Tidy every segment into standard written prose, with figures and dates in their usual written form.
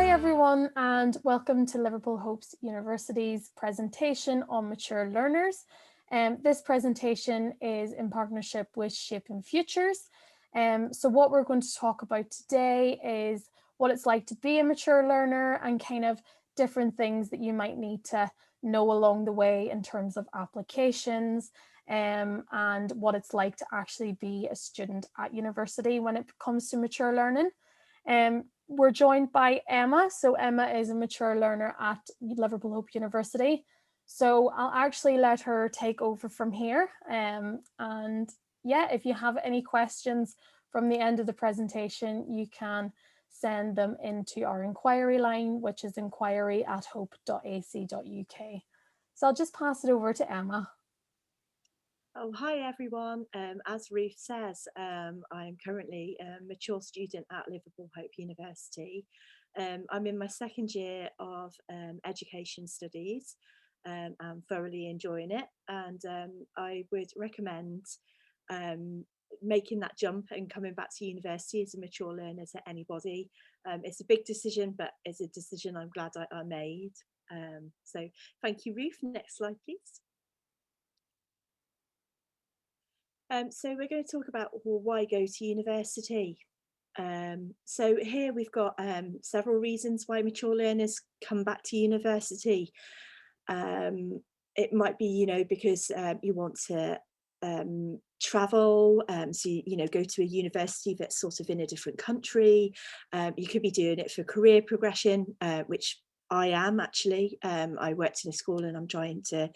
everyone, and welcome to Liverpool Hope University's presentation on mature learners. This presentation is in partnership with Shaping Futures. So what we're going to talk about today is what it's like to be a mature learner and kind of different things that you might need to know along the way in terms of applications, and what it's like to actually be a student at university when it comes to mature learning. We're joined by Emma. So Emma is a mature learner at Liverpool Hope University. So I'll actually let her take over from here. And yeah, if you have any questions from the end of the presentation, you can send them into our inquiry line, which is inquiry@hope.ac.uk. So I'll just pass it over to Emma. Oh, hi everyone. As Ruth says, I'm currently a mature student at Liverpool Hope University. I'm in my second year of education studies. I'm thoroughly enjoying it, and I would recommend making that jump and coming back to university as a mature learner to anybody. It's a big decision, but it's a decision I'm glad I made. So thank you, Ruth. Next slide, please. So we're going to talk about, well, why go to university? So here we've got several reasons why mature learners come back to university. It might be, because you want to travel, so you go to a university that's sort of in a different country. You could be doing it for career progression, which I am actually. I worked in a school and I'm trying to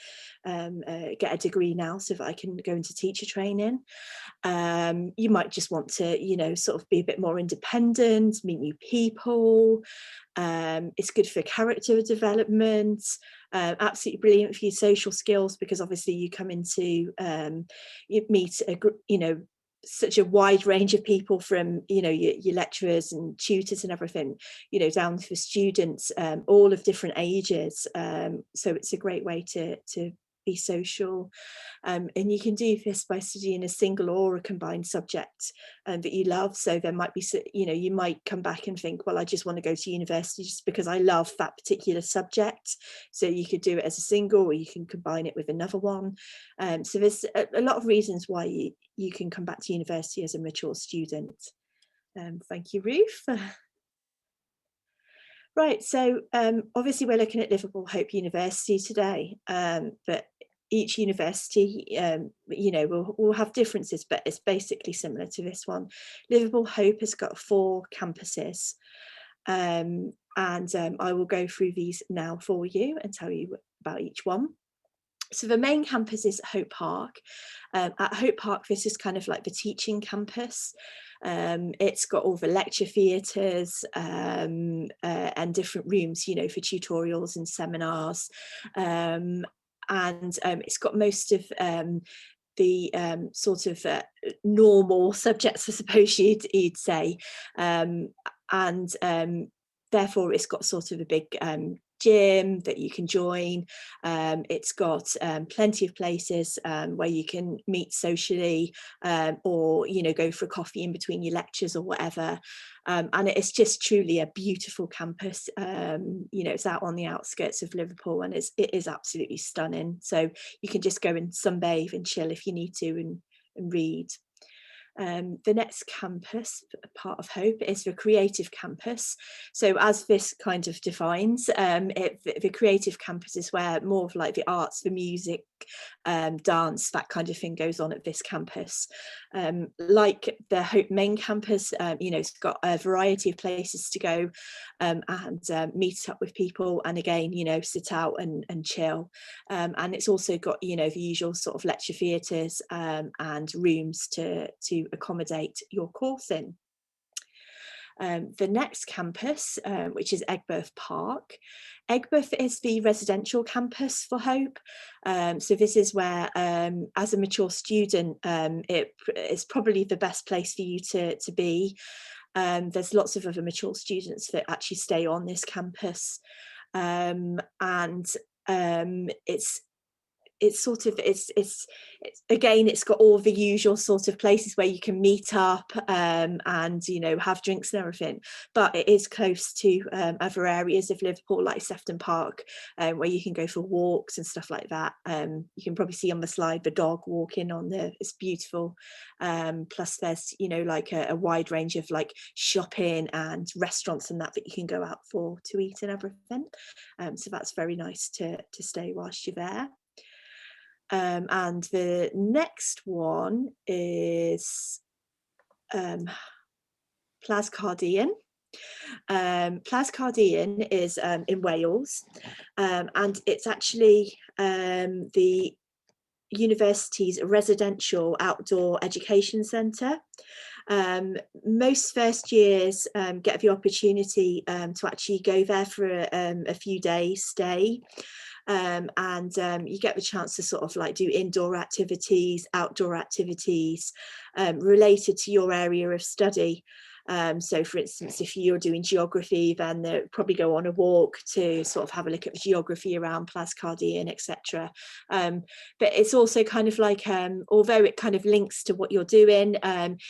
get a degree now so that I can go into teacher training. You might just want to, sort of be a bit more independent, meet new people. It's good for character development, absolutely brilliant for your social skills, because obviously you come into, you meet such a wide range of people, from your lecturers and tutors and everything, down to students, all of different ages. So it's a great way to be social, and you can do this by studying a single or a combined subject that you love. So there might be, you might come back and think, well, I just want to go to university just because I love that particular subject. So you could do it as a single, or you can combine it with another one. So there's a lot of reasons why you can come back to university as a mature student. Thank you, Ruth. Right, so obviously we're looking at Liverpool Hope University today, but each university, will have differences, but it's basically similar to this one. Liverpool Hope has got 4 campuses, and I will go through these now for you and tell you about each one. So the main campus is Hope Park. At Hope Park, this is kind of like the teaching campus. It's got all the lecture theatres and different rooms, for tutorials and seminars. And it's got most of the sort of normal subjects, I suppose you'd say. And therefore, it's got sort of a big gym that you can join. It's got plenty of places where you can meet socially, or go for a coffee in between your lectures or whatever. And it's just truly a beautiful campus. It's out on the outskirts of Liverpool, and it is absolutely stunning. So you can just go and sunbathe and chill if you need to, and read. The next campus, part of Hope, is the creative campus. So as this kind of defines, the creative campus is where more of like the arts, the music, dance, that kind of thing goes on at this campus. Like the Hope main campus, it's got a variety of places to go and meet up with people, and again, sit out and chill. And it's also got, the usual sort of lecture theatres and rooms to accommodate your course in. The next campus, which is Egberth Park. Egberth is the residential campus for Hope. So this is where, as a mature student, it is probably the best place for you to be. There's lots of other mature students that actually stay on this campus, and it's sort of it's again, it's got all the usual sort of places where you can meet up and have drinks and everything, but it is close to other areas of Liverpool like Sefton Park, where you can go for walks and stuff like that. You can probably see on the slide the dog walking on it's beautiful. Plus there's like a wide range of like shopping and restaurants and that you can go out for to eat and everything. So that's very nice to stay whilst you're there. And the next one is Plascardian. Plascardian is in Wales, and it's actually the university's residential outdoor education centre. Most first years get the opportunity to actually go there for a few days stay. And you get the chance to sort of like do indoor activities, outdoor activities related to your area of study. So for instance, if you're doing geography, then they'll probably go on a walk to sort of have a look at geography around Plascardian, etc. But it's also kind of like, although it kind of links to what you're doing,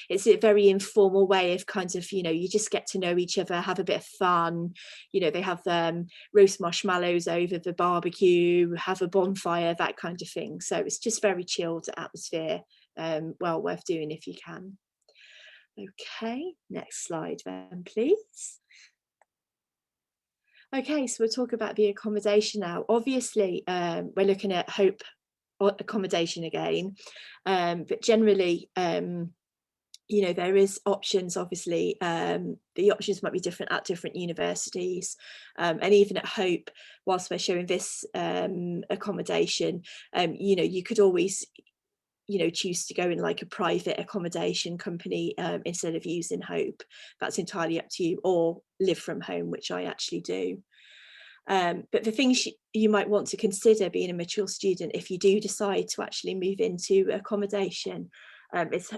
it's a very informal way of kind of, you just get to know each other, have a bit of fun. They have roast marshmallows over the barbecue, have a bonfire, that kind of thing. So it's just very chilled atmosphere, well worth doing if you can. Okay, next slide then, please. Okay, so we'll talk about the accommodation now. Obviously, we're looking at Hope accommodation again, but generally, there is options. Obviously, the options might be different at different universities, and even at Hope, whilst we're showing this accommodation, you could always choose to go in like a private accommodation company instead of using Hope. That's entirely up to you, or live from home, which I actually do. But the things you might want to consider being a mature student if you do decide to actually move into accommodation, it's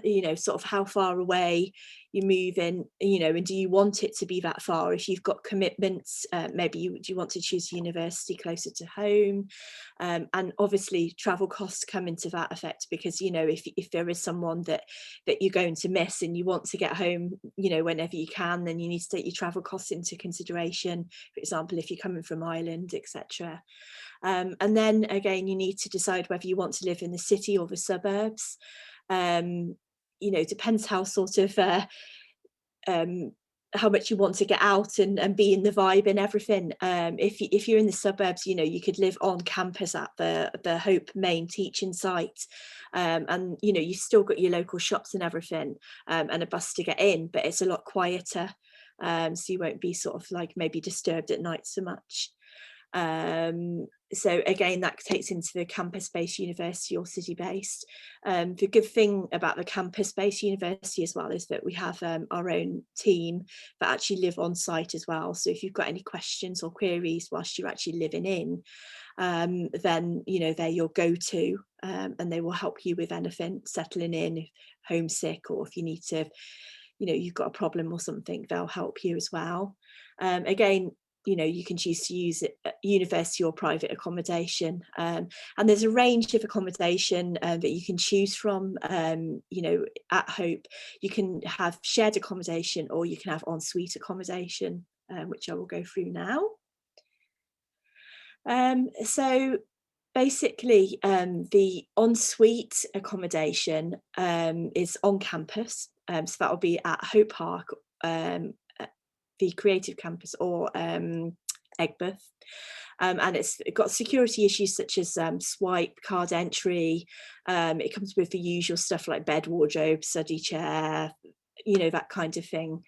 sort of how far away you move in, and do you want it to be that far? If you've got commitments, maybe do you want to choose a university closer to home? And obviously travel costs come into that effect, because if there is someone that you're going to miss and you want to get home whenever you can, then you need to take your travel costs into consideration. For example, if you're coming from Ireland, etc. And then again, you need to decide whether you want to live in the city or the suburbs. Depends how sort of how much you want to get out and be in the vibe and everything. If you're in the suburbs, you could live on campus at the Hope main teaching site, and you've still got your local shops and everything, and a bus to get in, but it's a lot quieter, so you won't be sort of like maybe disturbed at night so much. So again, that takes into the campus-based university or city-based. The good thing about the campus-based university as well is that we have our own team that actually live on site as well. So if you've got any questions or queries whilst you're actually living in, then they're your go-to, and they will help you with anything, settling in, if homesick, or if you need to, you've got a problem or something, they'll help you as well. Again, you can choose to use it at university or private accommodation, and there's a range of accommodation that you can choose from. At Hope, you can have shared accommodation, or you can have ensuite accommodation, which I will go through now. So basically, the ensuite accommodation is on campus, so that will be at Hope Park, the creative campus, or Egberth, and it's got security issues such as swipe card entry. It comes with the usual stuff like bed, wardrobe, study chair, that kind of thing.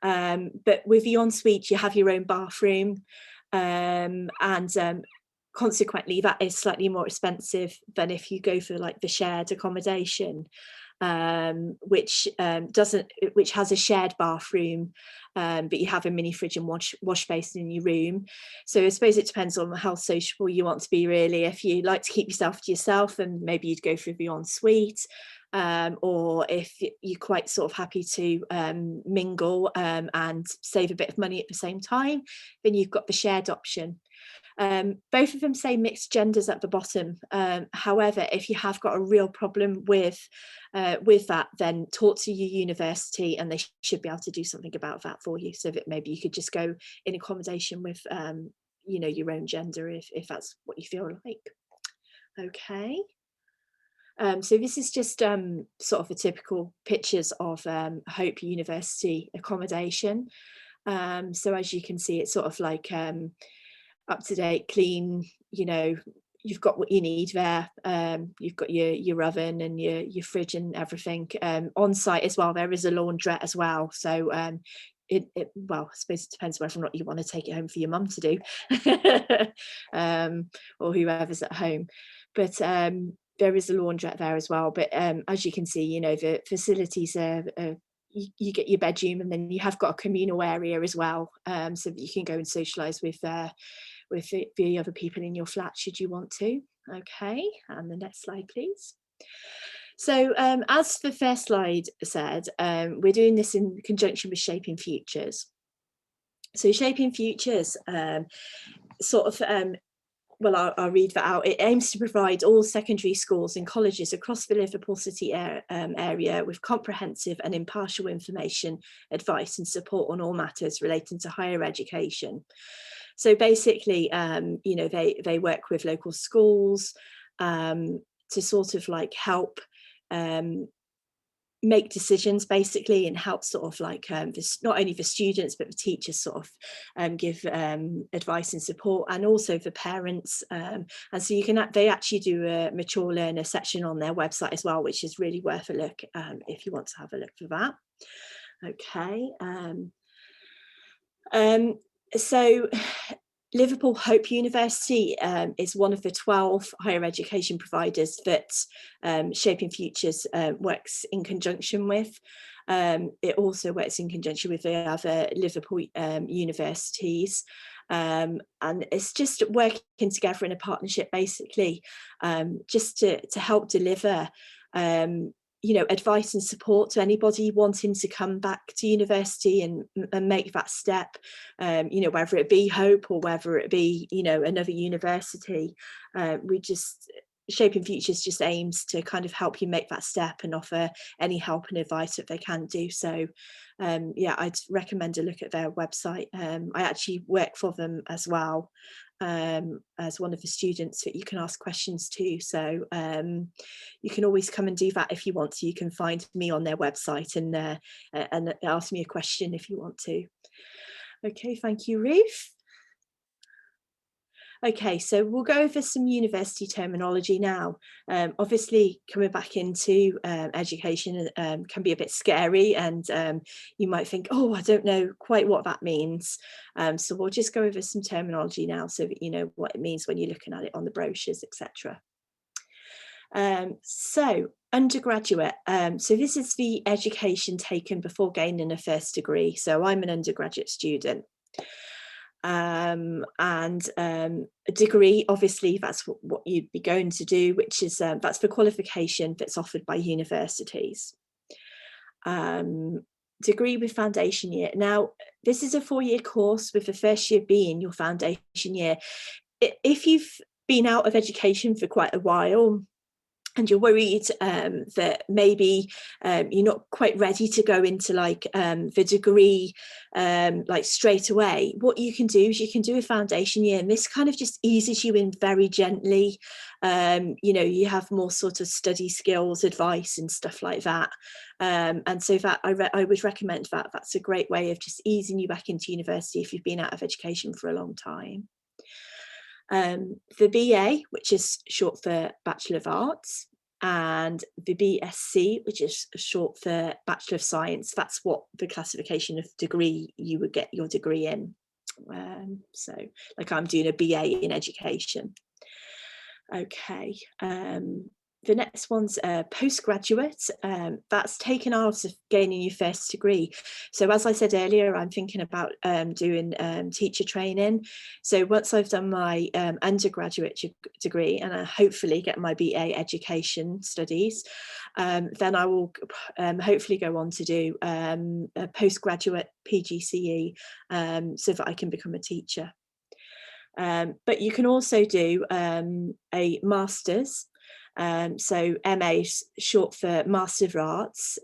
But with the ensuite, you have your own bathroom, and consequently that is slightly more expensive than if you go for like the shared accommodation, which has a shared bathroom, but you have a mini fridge and wash basin in your room. So I suppose it depends on how sociable you want to be, really. If you like to keep yourself to yourself, then maybe you'd go for the ensuite, or if you're quite sort of happy to mingle and save a bit of money at the same time, then you've got the shared option. Both of them say mixed genders at the bottom. However, if you have got a real problem with that, then talk to your university and they should be able to do something about that for you, so that maybe you could just go in accommodation with you know, your own gender if that's what you feel like. Okay. So this is just sort of the typical pictures of Hope University accommodation. So as you can see, it's sort of like up to date, clean, you know, you've got what you need there. You've got your oven and your fridge and everything. On site as well, there is a laundrette as well. So well, I suppose it depends whether or not you want to take it home for your mum to do, or whoever's at home. But there is a laundrette there as well. But as you can see, you know, the facilities are you get your bedroom, and then you have got a communal area as well, so that you can go and socialise with the other people in your flat should you want to. Okay, and the next slide, please. So as the first slide said, we're doing this in conjunction with Shaping Futures. So Shaping Futures sort of well, I'll read that out. It aims to provide all secondary schools and colleges across the Liverpool City area with comprehensive and impartial information, advice and support on all matters relating to higher education. So basically, you know, they work with local schools to sort of like help make decisions basically, and help sort of like not only the students but the teachers sort of give advice and support, and also the parents, and so you can they actually do a mature learner section on their website as well, which is really worth a look if you want to have a look for that. Okay. So Liverpool Hope University is one of the 12 higher education providers that Shaping Futures works in conjunction with. It also works in conjunction with the other Liverpool universities, and it's just working together in a partnership basically, just to help deliver you know, advice and support to anybody wanting to come back to university and make that step, you know, whether it be Hope or whether it be, you know, another university. Shaping Futures just aims to kind of help you make that step and offer any help and advice that they can do. So yeah, I'd recommend a look at their website. I actually work for them as well, as one of the students that you can ask questions to. So you can always come and do that if you want to. You can find me on their website and ask me a question if you want to. Okay, thank you, Ruth. Okay, so we'll go over some university terminology now. Obviously, coming back into education can be a bit scary, and you might think, oh, I don't know quite what that means. So we'll just go over some terminology now so that you know what it means when you're looking at it on the brochures, etc. So undergraduate, so this is the education taken before gaining a first degree. So I'm an undergraduate student. And a degree, obviously that's what you'd be going to do, which is that's the qualification that's offered by universities. Degree with foundation year. Now this is a 4-year course, with the first year being your foundation year. If you've been out of education for quite a while and you're worried that maybe you're not quite ready to go into like the degree like straight away, what you can do is you can do a foundation year, and this kind of just eases you in very gently. You know, you have more sort of study skills, advice and stuff like that. And so that I would recommend that. That's a great way of just easing you back into university if you've been out of education for a long time. The BA, which is short for Bachelor of Arts, and the BSc, which is short for Bachelor of Science. That's what the classification of degree you would get your degree in. So like I'm doing a BA in education. Okay. The next one's postgraduate. That's taken out of gaining your first degree. So as I said earlier, I'm thinking about doing teacher training. So once I've done my undergraduate degree and I hopefully get my BA education studies, then I will hopefully go on to do a postgraduate PGCE so that I can become a teacher. But you can also do a master's. So MA is short for Master of Arts,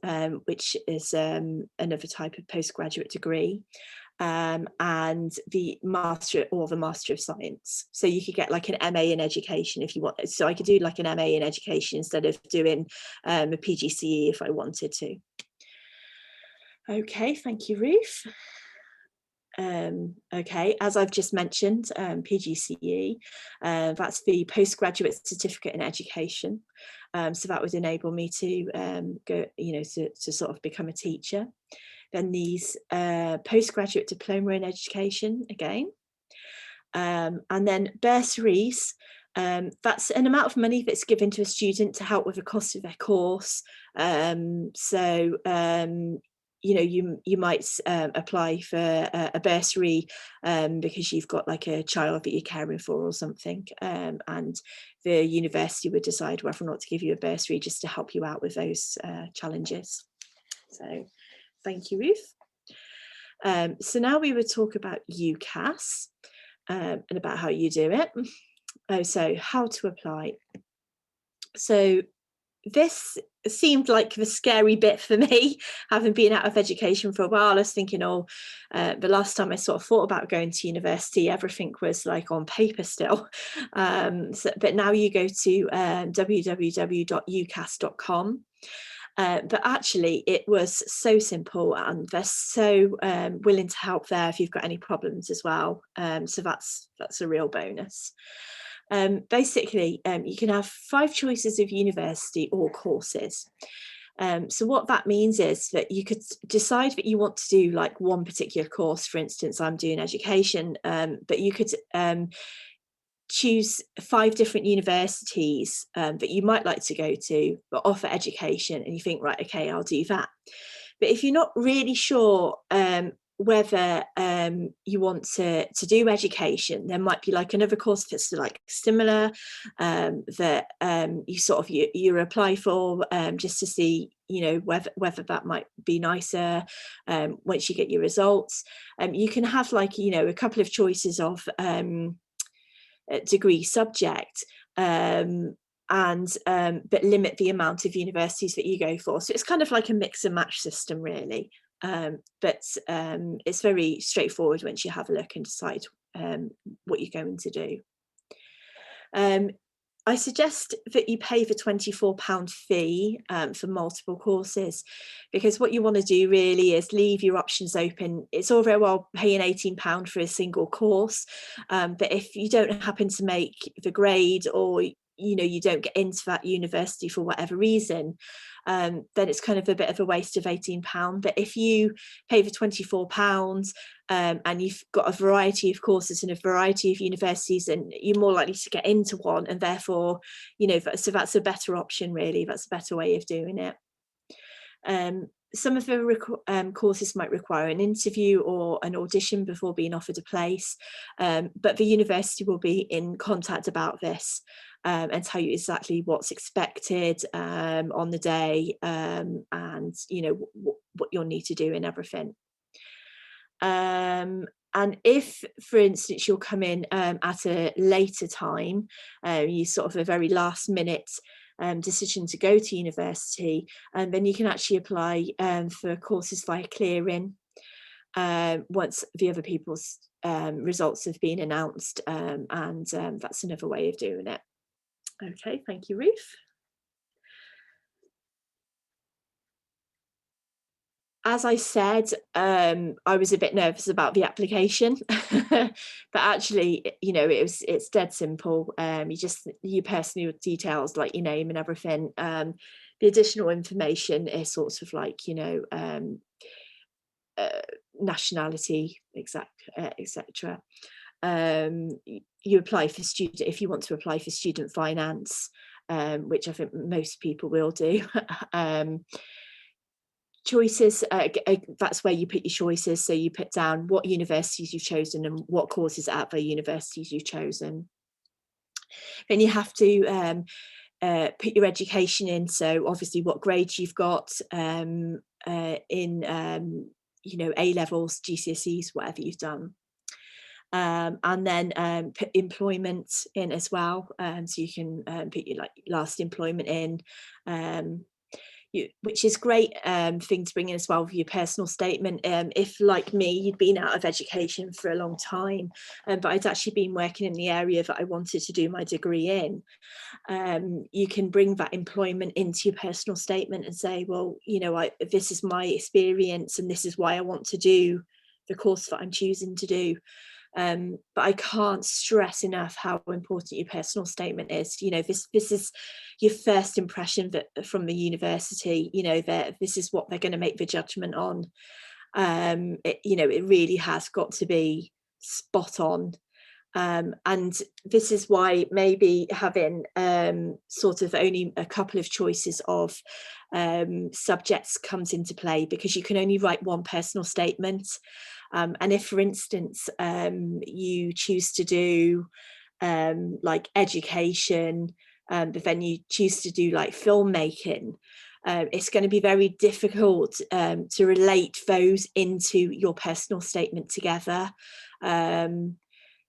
which is another type of postgraduate degree, and the Master of Science. So you could get like an MA in Education if you want. So I could do like an MA in Education instead of doing a PGCE if I wanted to. Okay, thank you, Ruth. Okay, as I've just mentioned, PGCE, that's the Postgraduate Certificate in Education. So that would enable me to go, to sort of become a teacher. Then these Postgraduate Diploma in Education again. And then bursaries, that's an amount of money that's given to a student to help with the cost of their course. You might apply for a bursary because you've got like a child that you're caring for or something, and the university would decide whether or not to give you a bursary just to help you out with those challenges. So thank you, Ruth. So now we would talk about Ucas and about how you do it. So how to apply. So this seemed like the scary bit for me, having been out of education for a while. I was thinking, the last time I sort of thought about going to university, everything was like on paper still. But now you go to www.ucas.com. But actually it was so simple, and they're so willing to help there if you've got any problems as well. So that's a real bonus. Basically, you can have 5 choices of university or courses. So what that means is that you could decide that you want to do like one particular course. For instance, I'm doing education, but you could choose 5 different universities that you might like to go to but offer education, and you think, right, okay, I'll do that. But if you're not really sure whether you want to do education, there might be like another course that's like similar that you apply for just to see whether that might be nicer once you get your results. You can have like a couple of choices of degree subject, but limit the amount of universities that you go for. So it's kind of like a mix and match system, really. But it's very straightforward once you have a look and decide what you're going to do. I suggest that you pay the £24 fee for multiple courses, because what you want to do really is leave your options open. It's all very well paying £18 for a single course, but if you don't happen to make the grade, or you don't get into that university for whatever reason, then it's kind of a bit of a waste of £18. But if you pay the £24 and you've got a variety of courses and a variety of universities, and you're more likely to get into one, and therefore so that's a better option, really. That's a better way of doing it. Some of the courses might require an interview or an audition before being offered a place, but the university will be in contact about this and tell you exactly what's expected on the day, and what you'll need to do and everything. And if, for instance, you'll come in at a later time, you sort of a very last minute decision to go to university, and then you can actually apply for courses via clearing once the other people's results have been announced, and that's another way of doing it. Okay, thank you, Ruth. As I said, I was a bit nervous about the application, but actually, it's dead simple. Your personal details, like your name and everything. The additional information is sort of like, nationality, etc. You apply for student, if you want to apply for student finance, which I think most people will do. Choices, that's where you put your choices. So you put down what universities you've chosen and what courses at the universities you've chosen. Then you have to put your education in, so obviously what grades you've got in A levels, GCSEs, whatever you've done. and then put employment in as well. So you can put your like last employment in, which is great thing to bring in as well for your personal statement. If, like me, you'd been out of education for a long time, but I'd actually been working in the area that I wanted to do my degree in, you can bring that employment into your personal statement and say, well, you know, this is my experience and this is why I want to do the course that I'm choosing to do. But I can't stress enough how important your personal statement is. You know, this is your first impression that from the university, you know, that this is what they're going to make the judgment on. You know, it really has got to be spot on. And this is why maybe having sort of only a couple of choices of subjects comes into play, because you can only write one personal statement. And if, for instance, you choose to do like education, but then you choose to do like filmmaking, it's going to be very difficult to relate those into your personal statement together.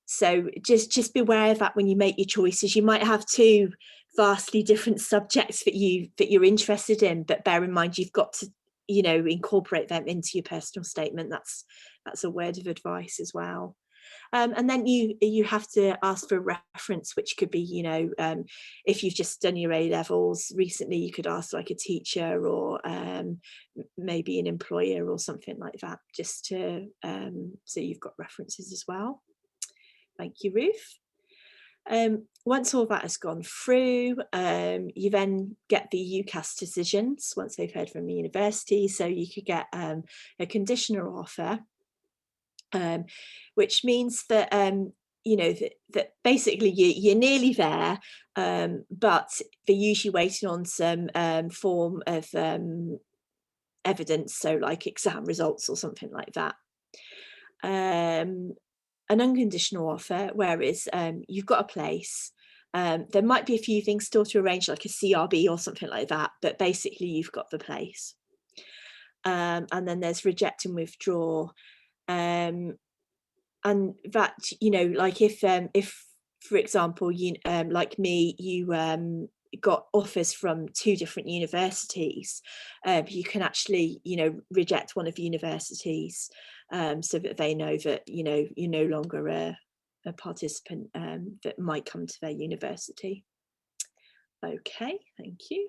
So just beware of that when you make your choices. You might have two vastly different subjects that you're interested in, but bear in mind you've got to, you know, incorporate them into your personal statement. That's a word of advice as well. And then you have to ask for a reference, which could be, you know, if you've just done your A levels recently, you could ask like a teacher or maybe an employer or something like that, just to so you've got references as well. Thank you, Ruth. Once all that has gone through, you then get the Ucas Decisions once they've heard from the university. So you could get a conditional offer, which means that you know that basically you're nearly there, but they're usually waiting on some form of evidence, so like exam results or something like that. An unconditional offer, whereas you've got a place. There might be a few things still to arrange, like a CRB or something like that, but basically you've got the place. And then there's reject and withdraw. And that, you know, like if for example, you like me, you got offers from two different universities, you can actually, you know, reject one of the universities, so that they know that, you know, you're no longer a participant that might come to their university. Okay, thank you.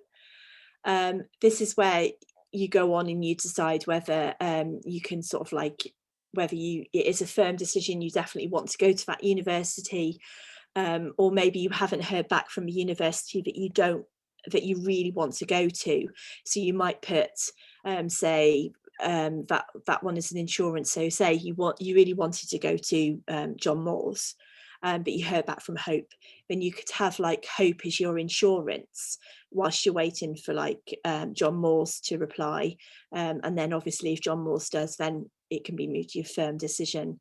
This is where you go on and you decide whether you can sort of like, whether it is a firm decision you definitely want to go to that university, or maybe you haven't heard back from the university that you really want to go to. So you might put say that one is an insurance. So say you really wanted to go to John Moores, but you heard back from Hope, then you could have like Hope as your insurance whilst you're waiting for like John Moores to reply, and then obviously if John Moores does, then it can be moved to your firm decision,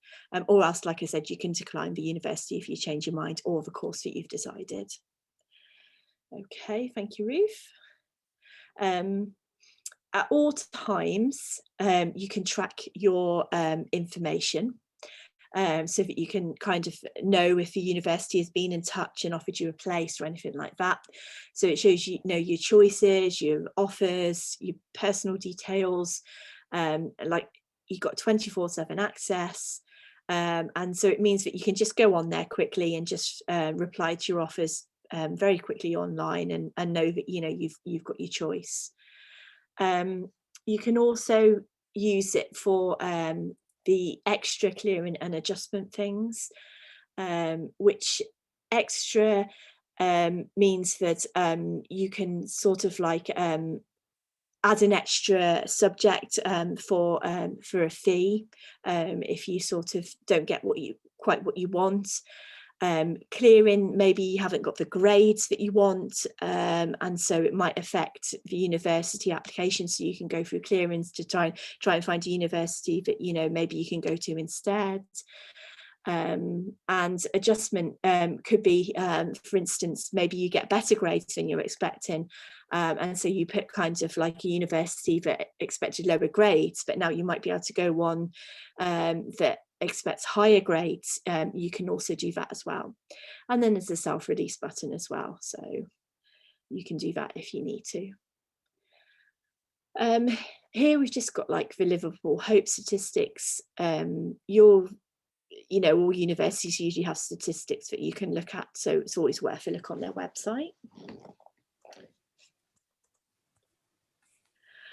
or else, like I said, you can decline the university if you change your mind or the course that you've decided. Okay, thank you, Ruth. At all times, you can track your information, so that you can kind of know if the university has been in touch and offered you a place or anything like that. So it shows you know your choices, your offers, your personal details, like you've got 24/7 access, and so it means that you can just go on there quickly and just reply to your offers very quickly online, and know that, you know, you've got your choice. You can also use it for the extra clearing and adjustment things, which extra means that you can sort of like add an extra subject for a fee if you sort of don't get quite what you want. Clearing, maybe you haven't got the grades that you want, and so it might affect the university application, so you can go through clearings to try and find a university that, you know, maybe you can go to instead. And adjustment could be, for instance, maybe you get better grades than you're expecting, and so you put kind of like a university that expected lower grades, but now you might be able to go one that expect higher grades, you can also do that as well. And then there's a self-release button as well, so you can do that if you need to. Here we've just got like the Liverpool Hope statistics. All universities usually have statistics that you can look at, so it's always worth a look on their website.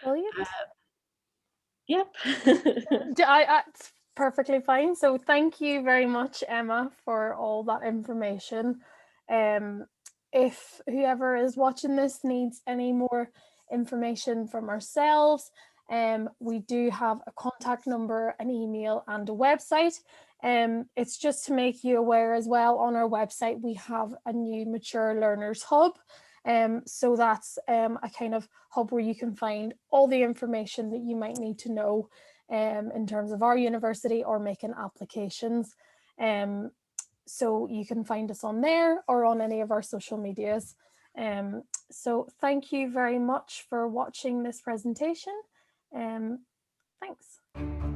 Brilliant. Yep. It's perfectly fine. So thank you very much, Emma, for all that information. If whoever is watching this needs any more information from ourselves, we do have a contact number, an email, and a website. It's just to make you aware as well, on our website we have a new Mature Learners Hub. So that's a kind of hub where you can find all the information that you might need to know in terms of our university or making applications. So you can find us on there or on any of our social medias. So thank you very much for watching this presentation. Thanks.